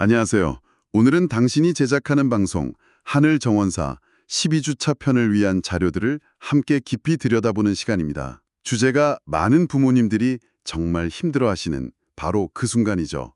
안녕하세요. 오늘은 당신이 제작하는 방송 하늘 정원사 12주차 편을 위한 자료들을 함께 깊이 들여다보는 시간입니다. 주제가 많은 부모님들이 정말 힘들어하시는 바로 그 순간이죠.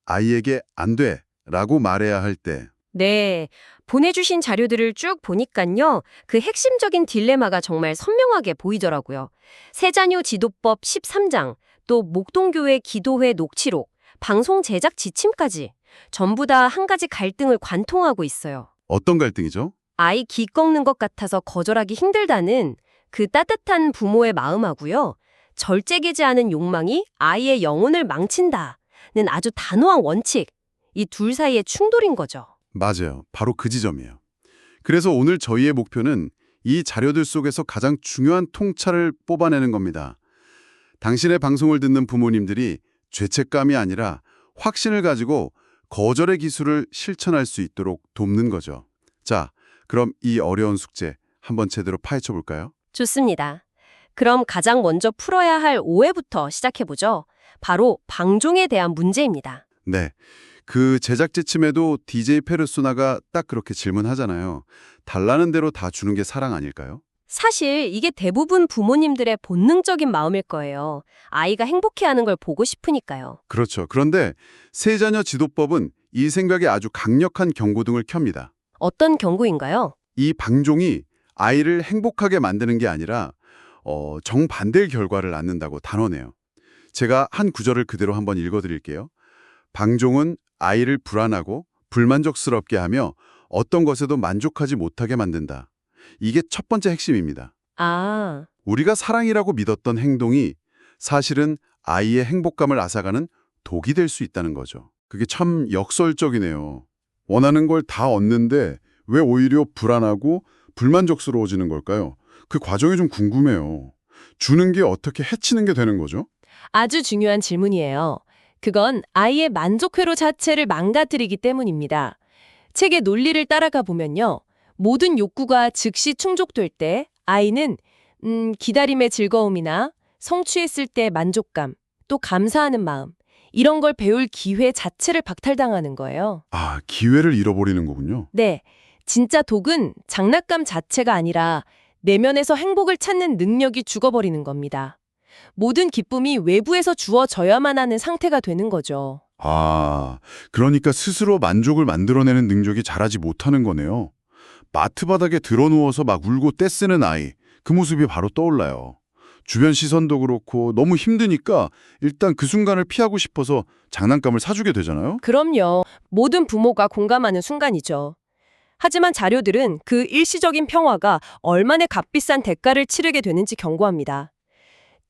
아이에게 안 돼 라고 말해야 할 때. 네, 보내주신 자료들을 쭉 보니깐요. 그 핵심적인 딜레마가 정말 선명하게 보이더라고요. 세자녀 지도법 13장, 또 목동교회 기도회 녹취록, 방송 제작 지침까지 전부 다 한 가지 갈등을 관통하고 있어요. 어떤 갈등이죠? 아이 기 꺾는 것 같아서 거절하기 힘들다는 그 따뜻한 부모의 마음하고요. 절제되지 않은 욕망이 아이의 영혼을 망친다는 아주 단호한 원칙, 이 둘 사이의 충돌인 거죠. 맞아요. 바로 그 지점이에요. 그래서 오늘 저희의 목표는 이 자료들 속에서 가장 중요한 통찰을 뽑아내는 겁니다. 당신의 방송을 듣는 부모님들이 죄책감이 아니라 확신을 가지고 거절의 기술을 실천할 수 있도록 돕는 거죠. 자, 그럼 이 어려운 숙제 한번 제대로 파헤쳐 볼까요? 좋습니다. 그럼 가장 먼저 풀어야 할 오해부터 시작해보죠. 바로 방종에 대한 문제입니다. 네. 그 제작 지침에도 DJ 페르소나가 딱 그렇게 질문하잖아요. 달라는 대로 다 주는 게 사랑 아닐까요? 사실 이게 대부분 부모님들의 본능적인 마음일 거예요. 아이가 행복해하는 걸 보고 싶으니까요. 그렇죠. 그런데 세자녀 지도법은 이 생각에 아주 강력한 경고등을 켭니다. 어떤 경고인가요? 이 방종이 아이를 행복하게 만드는 게 아니라 정반대의 결과를 낳는다고 단언해요. 제가 한 구절을 그대로 한번 읽어드릴게요. 방종은 아이를 불안하고 불만족스럽게 하며 어떤 것에도 만족하지 못하게 만든다. 이게 첫 번째 핵심입니다. 아, 우리가 사랑이라고 믿었던 행동이 사실은 아이의 행복감을 앗아가는 독이 될 수 있다는 거죠. 그게 참 역설적이네요. 원하는 걸 다 얻는데 왜 오히려 불안하고 불만족스러워지는 걸까요? 그 과정이 좀 궁금해요. 주는 게 어떻게 해치는 게 되는 거죠? 아주 중요한 질문이에요. 그건 아이의 만족회로 자체를 망가뜨리기 때문입니다. 책의 논리를 따라가 보면요. 모든 욕구가 즉시 충족될 때 아이는 기다림의 즐거움이나 성취했을 때 만족감, 또 감사하는 마음, 이런 걸 배울 기회 자체를 박탈당하는 거예요. 아, 기회를 잃어버리는 거군요. 네, 진짜 독은 장난감 자체가 아니라 내면에서 행복을 찾는 능력이 죽어버리는 겁니다. 모든 기쁨이 외부에서 주어져야만 하는 상태가 되는 거죠. 아, 그러니까 스스로 만족을 만들어내는 능력이 자라지 못하는 거네요. 마트 바닥에 드러누워서 막 울고 떼쓰는 아이, 그 모습이 바로 떠올라요. 주변 시선도 그렇고 너무 힘드니까 일단 그 순간을 피하고 싶어서 장난감을 사주게 되잖아요. 그럼요. 모든 부모가 공감하는 순간이죠. 하지만 자료들은 그 일시적인 평화가 얼마나 값비싼 대가를 치르게 되는지 경고합니다.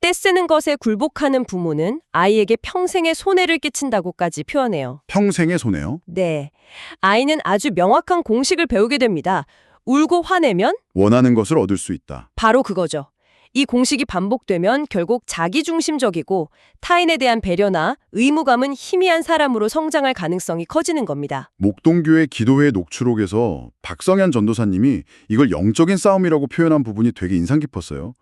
떼쓰는 것에 굴복하는 부모는 아이에게 평생의 손해를 끼친다고까지 표현해요. 평생의 손해요. 네. 아이는 아주 명확한 공식을 배우게 됩니다. 울고 화내면 원하는 것을 얻을 수 있다. 바로 그거죠. 이 공식이 반복되면 결국 자기중심적이고 타인에 대한 배려나 의무감은 희미한 사람으로 성장할 가능성이 커지는 겁니다. 목동교회 기도회 녹취록에서 박성현 전도사님이 이걸 영적인 싸움이라고 표현한 부분이 되게 인상 깊었어요.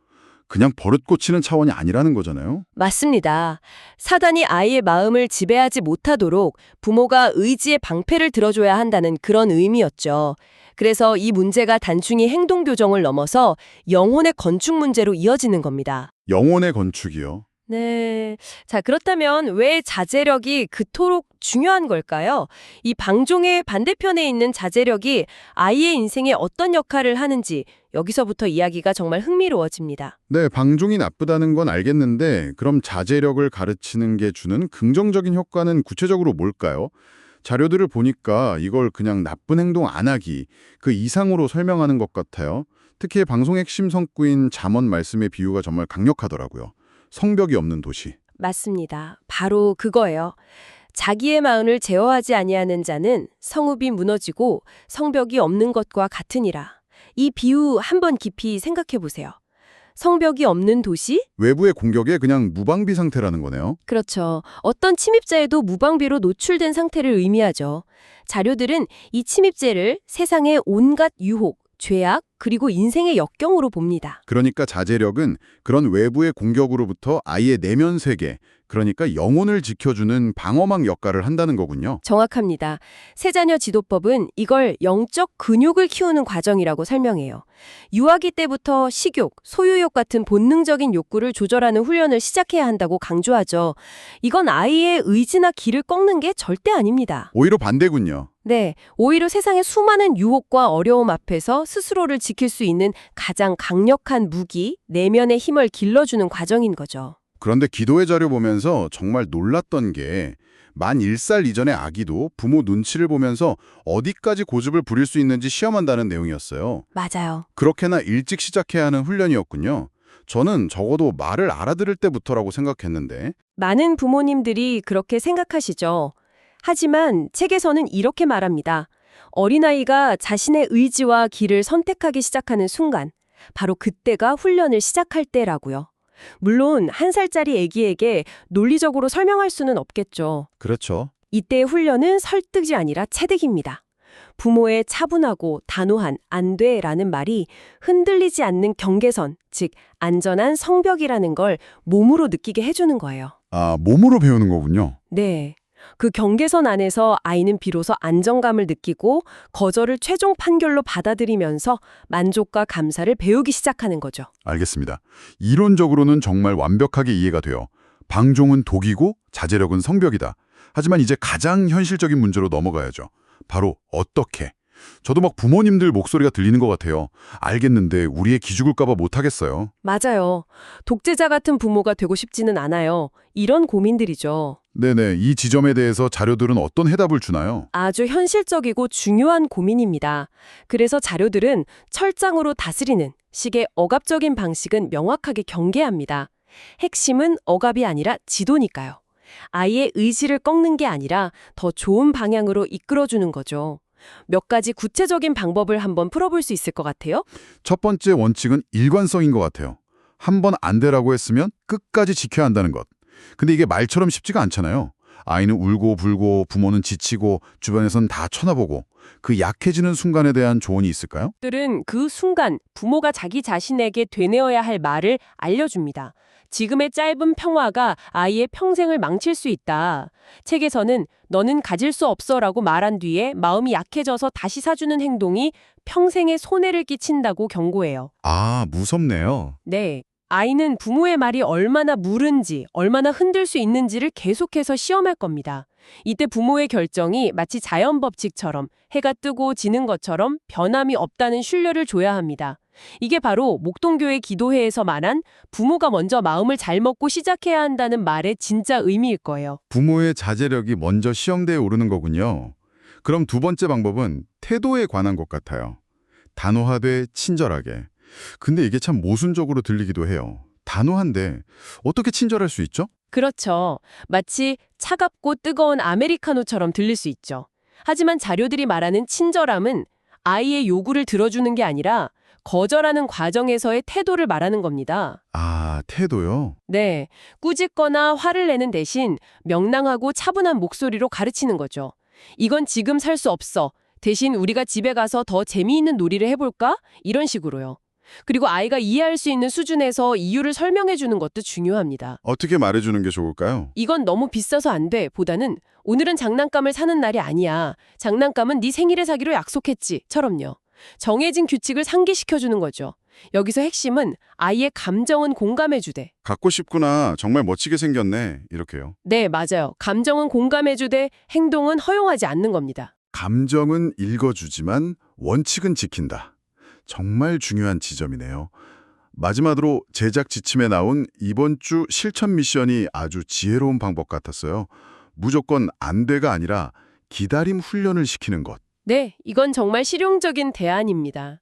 그냥 버릇 고치는 차원이 아니라는 거잖아요. 맞습니다. 사단이 아이의 마음을 지배하지 못하도록 부모가 의지의 방패를 들어줘야 한다는 그런 의미였죠. 그래서 이 문제가 단순히 행동 교정을 넘어서 영혼의 건축 문제로 이어지는 겁니다. 영혼의 건축이요. 네. 자, 그렇다면 왜 자제력이 그토록 중요한 걸까요? 이 방종의 반대편에 있는 자제력이 아이의 인생에 어떤 역할을 하는지 여기서부터 이야기가 정말 흥미로워집니다. 네, 방종이 나쁘다는 건 알겠는데 그럼 자제력을 가르치는 게 주는 긍정적인 효과는 구체적으로 뭘까요? 자료들을 보니까 이걸 그냥 나쁜 행동 안 하기, 그 이상으로 설명하는 것 같아요. 특히 방송 핵심 성구인 잠언 말씀의 비유가 정말 강력하더라고요. 성벽이 없는 도시. 맞습니다. 바로 그거예요. 자기의 마음을 제어하지 아니하는 자는 성읍이 무너지고 성벽이 없는 것과 같으니라. 이 비유 한번 깊이 생각해 보세요. 성벽이 없는 도시? 외부의 공격에 그냥 무방비 상태라는 거네요. 그렇죠. 어떤 침입자에도 무방비로 노출된 상태를 의미하죠. 자료들은 이 침입자를 세상의 온갖 유혹, 죄악, 그리고 인생의 역경으로 봅니다. 그러니까 자제력은 그런 외부의 공격으로부터 아이의 내면 세계, 그러니까 영혼을 지켜주는 방어막 역할을 한다는 거군요. 정확합니다. 세자녀 지도법은 이걸 영적 근육을 키우는 과정이라고 설명해요. 유아기 때부터 식욕, 소유욕 같은 본능적인 욕구를 조절하는 훈련을 시작해야 한다고 강조하죠. 이건 아이의 의지나 기를 꺾는 게 절대 아닙니다. 오히려 반대군요. 네, 오히려 세상의 수많은 유혹과 어려움 앞에서 스스로를 지킬 수 있는 가장 강력한 무기, 내면의 힘을 길러주는 과정인 거죠. 그런데 기도의 자료 보면서 정말 놀랐던 게 만 1살 이전의 아기도 부모 눈치를 보면서 어디까지 고집을 부릴 수 있는지 시험한다는 내용이었어요. 맞아요. 그렇게나 일찍 시작해야 하는 훈련이었군요. 저는 적어도 말을 알아들을 때부터라고 생각했는데 많은 부모님들이 그렇게 생각하시죠. 하지만 책에서는 이렇게 말합니다. 어린아이가 자신의 의지와 길을 선택하기 시작하는 순간, 바로 그때가 훈련을 시작할 때라고요. 물론 1살짜리 아기에게 논리적으로 설명할 수는 없겠죠. 그렇죠. 이때의 훈련은 설득이 아니라 체득입니다. 부모의 차분하고 단호한 안 돼라는 말이 흔들리지 않는 경계선, 즉 안전한 성벽이라는 걸 몸으로 느끼게 해주는 거예요. 아, 몸으로 배우는 거군요. 네. 그 경계선 안에서 아이는 비로소 안정감을 느끼고 거절을 최종 판결로 받아들이면서 만족과 감사를 배우기 시작하는 거죠. 알겠습니다. 이론적으로는 정말 완벽하게 이해가 돼요. 방종은 독이고 자제력은 성벽이다. 하지만 이제 가장 현실적인 문제로 넘어가야죠. 바로 어떻게? 저도 막 부모님들 목소리가 들리는 것 같아요. 알겠는데 우리의 기죽을까 봐 못하겠어요. 맞아요. 독재자 같은 부모가 되고 싶지는 않아요. 이런 고민들이죠. 네네, 이 지점에 대해서 자료들은 어떤 해답을 주나요? 아주 현실적이고 중요한 고민입니다. 그래서 자료들은 철장으로 다스리는 식의 억압적인 방식은 명확하게 경계합니다. 핵심은 억압이 아니라 지도니까요. 아이의 의지를 꺾는 게 아니라 더 좋은 방향으로 이끌어주는 거죠. 몇 가지 구체적인 방법을 한번 풀어볼 수 있을 것 같아요. 첫 번째 원칙은 일관성인 것 같아요. 한 번 안 되라고 했으면 끝까지 지켜야 한다는 것. 근데 이게 말처럼 쉽지가 않잖아요. 아이는 울고 불고 부모는 지치고 주변에선 다 쳐다보고 그 약해지는 순간에 대한 조언이 있을까요? 들은 그 순간 부모가 자기 자신에게 되뇌어야 할 말을 알려줍니다. 지금의 짧은 평화가 아이의 평생을 망칠 수 있다. 책에서는 너는 가질 수 없어라고 말한 뒤에 마음이 약해져서 다시 사주는 행동이 평생에 손해를 끼친다고 경고해요. 아, 무섭네요. 네. 아이는 부모의 말이 얼마나 무른지, 얼마나 흔들 수 있는지를 계속해서 시험할 겁니다. 이때 부모의 결정이 마치 자연 법칙처럼 해가 뜨고 지는 것처럼 변함이 없다는 신뢰를 줘야 합니다. 이게 바로 목동교회 기도회에서 말한 부모가 먼저 마음을 잘 먹고 시작해야 한다는 말의 진짜 의미일 거예요. 부모의 자제력이 먼저 시험대에 오르는 거군요. 그럼 두 번째 방법은 태도에 관한 것 같아요. 단호하되 친절하게. 근데 이게 참 모순적으로 들리기도 해요. 단호한데 어떻게 친절할 수 있죠? 그렇죠. 마치 차갑고 뜨거운 아메리카노처럼 들릴 수 있죠. 하지만 자료들이 말하는 친절함은 아이의 요구를 들어주는 게 아니라 거절하는 과정에서의 태도를 말하는 겁니다. 아, 태도요? 네, 꾸짖거나 화를 내는 대신 명랑하고 차분한 목소리로 가르치는 거죠. 이건 지금 살 수 없어. 대신 우리가 집에 가서 더 재미있는 놀이를 해볼까? 이런 식으로요. 그리고 아이가 이해할 수 있는 수준에서 이유를 설명해 주는 것도 중요합니다. 어떻게 말해주는 게 좋을까요? 이건 너무 비싸서 안 돼 보다는 오늘은 장난감을 사는 날이 아니야. 장난감은 네 생일에 사기로 약속했지. 처럼요. 정해진 규칙을 상기시켜주는 거죠. 여기서 핵심은 아이의 감정은 공감해주되. 갖고 싶구나. 정말 멋지게 생겼네. 이렇게요. 네, 맞아요. 감정은 공감해주되 행동은 허용하지 않는 겁니다. 감정은 읽어주지만 원칙은 지킨다. 정말 중요한 지점이네요. 마지막으로 제작 지침에 나온 이번 주 실천 미션이 아주 지혜로운 방법 같았어요. 무조건 안 돼가 아니라 기다림 훈련을 시키는 것. 네, 이건 정말 실용적인 대안입니다.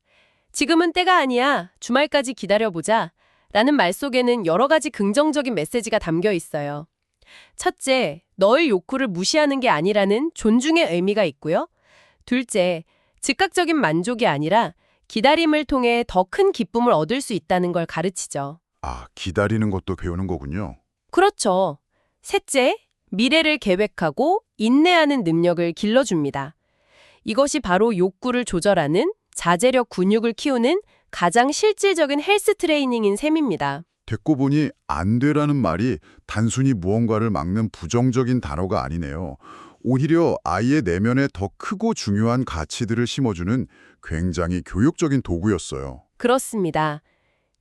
지금은 때가 아니야. 주말까지 기다려보자. 라는 말 속에는 여러 가지 긍정적인 메시지가 담겨 있어요. 첫째, 너의 욕구를 무시하는 게 아니라는 존중의 의미가 있고요. 둘째, 즉각적인 만족이 아니라 기다림을 통해 더 큰 기쁨을 얻을 수 있다는 걸 가르치죠. 아, 기다리는 것도 배우는 거군요. 그렇죠. 셋째, 미래를 계획하고 인내하는 능력을 길러줍니다. 이것이 바로 욕구를 조절하는 자제력 근육을 키우는 가장 실질적인 헬스 트레이닝인 셈입니다. 듣고 보니 안 되라는 말이 단순히 무언가를 막는 부정적인 단어가 아니네요. 오히려 아이의 내면에 더 크고 중요한 가치들을 심어주는 굉장히 교육적인 도구였어요. 그렇습니다.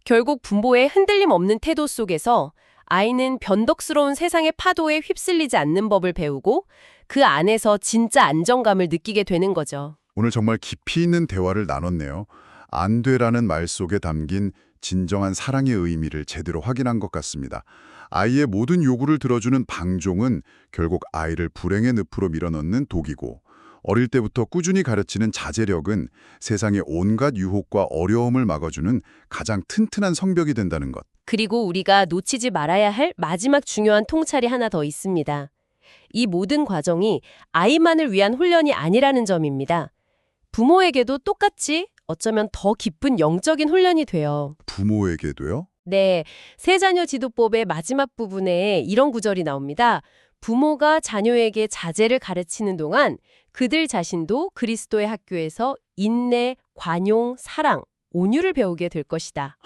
결국 부모의 흔들림 없는 태도 속에서 아이는 변덕스러운 세상의 파도에 휩쓸리지 않는 법을 배우고 그 안에서 진짜 안정감을 느끼게 되는 거죠. 오늘 정말 깊이 있는 대화를 나눴네요. 안 되라는 말 속에 담긴 진정한 사랑의 의미를 제대로 확인한 것 같습니다. 아이의 모든 요구를 들어주는 방종은 결국 아이를 불행의 늪으로 밀어넣는 독이고, 어릴 때부터 꾸준히 가르치는 자제력은 세상의 온갖 유혹과 어려움을 막아주는 가장 튼튼한 성벽이 된다는 것. 그리고 우리가 놓치지 말아야 할 마지막 중요한 통찰이 하나 더 있습니다. 이 모든 과정이 아이만을 위한 훈련이 아니라는 점입니다. 부모에게도 똑같이 어쩌면 더 깊은 영적인 훈련이 돼요. 부모에게도요? 네, 세자녀 지도법의 마지막 부분에 이런 구절이 나옵니다. 부모가 자녀에게 자제를 가르치는 동안 그들 자신도 그리스도의 학교에서 인내, 관용, 사랑, 온유를 배우게 될 것이다.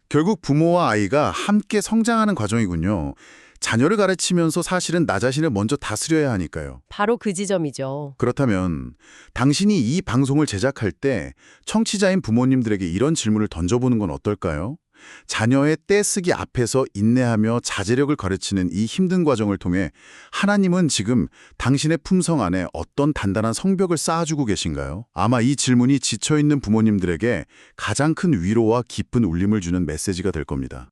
결국 부모와 아이가 함께 성장하는 과정이군요. 자녀를 가르치면서 사실은 나 자신을 먼저 다스려야 하니까요. 바로 그 지점이죠. 그렇다면 당신이 이 방송을 제작할 때 청취자인 부모님들에게 이런 질문을 던져보는 건 어떨까요? 자녀의 떼쓰기 앞에서 인내하며 자제력을 가르치는 이 힘든 과정을 통해 하나님은 지금 당신의 품성 안에 어떤 단단한 성벽을 쌓아주고 계신가요? 아마 이 질문이 지쳐있는 부모님들에게 가장 큰 위로와 깊은 울림을 주는 메시지가 될 겁니다.